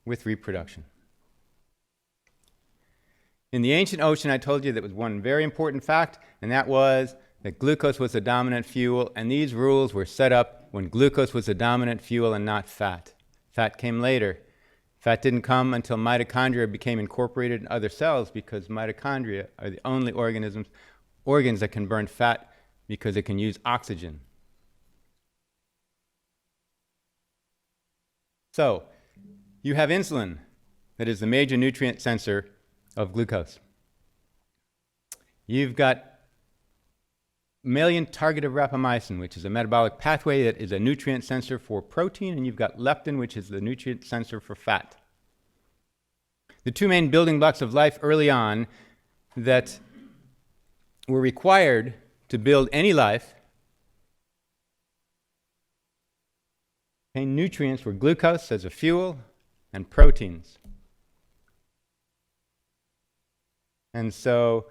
with reproduction. In the ancient ocean, I told you that was one very important fact, and that was that glucose was the dominant fuel, and these rules were set up when glucose was the dominant fuel and not fat. Fat came later. Fat didn't come until mitochondria became incorporated in other cells, because mitochondria are the only organs that can burn fat because it can use oxygen. So, you have insulin, that is the major nutrient sensor of glucose. You've got mammalian target of rapamycin, which is a metabolic pathway that is a nutrient sensor for protein, and you've got leptin, which is the nutrient sensor for fat. The two main building blocks of life early on that were required to build any life contain nutrients were glucose as a fuel and proteins. And so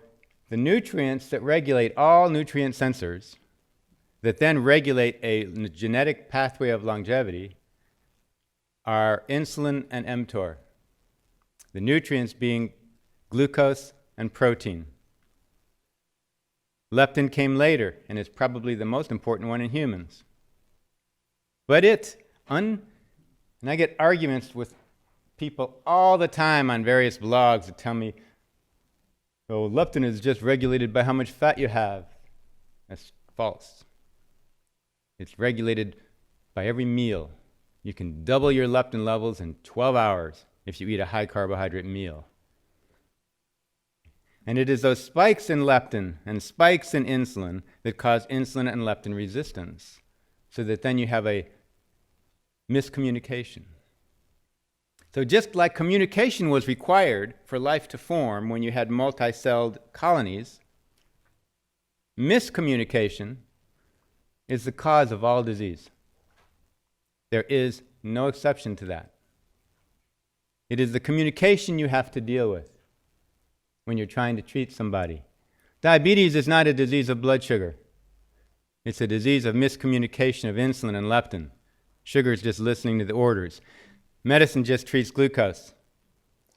the nutrients that regulate all nutrient sensors, that then regulate a genetic pathway of longevity, are insulin and mTOR. The nutrients being glucose and protein. Leptin came later, and is probably the most important one in humans. But and I get arguments with people all the time on various blogs that tell me, oh, leptin is just regulated by how much fat you have. That's false. It's regulated by every meal. You can double your leptin levels in 12 hours if you eat a high carbohydrate meal. And it is those spikes in leptin and spikes in insulin that cause insulin and leptin resistance, so that then you have a miscommunication. So just like communication was required for life to form when you had multi-celled colonies, miscommunication is the cause of all disease. There is no exception to that. It is the communication you have to deal with when you're trying to treat somebody. Diabetes is not a disease of blood sugar. It's a disease of miscommunication of insulin and leptin. Sugar is just listening to the orders. Medicine just treats glucose.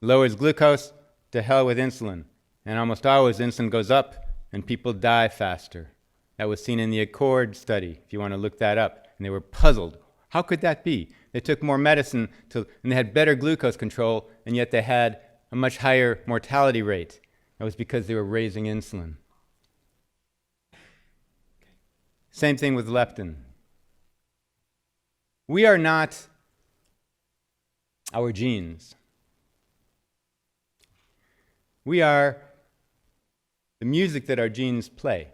Lowers glucose, to hell with insulin. And almost always insulin goes up and people die faster. That was seen in the Accord study, if you want to look that up. And they were puzzled. How could that be? They took more medicine and they had better glucose control, and yet they had a much higher mortality rate. That was because they were raising insulin. Same thing with leptin. We are not our genes. We are the music that our genes play.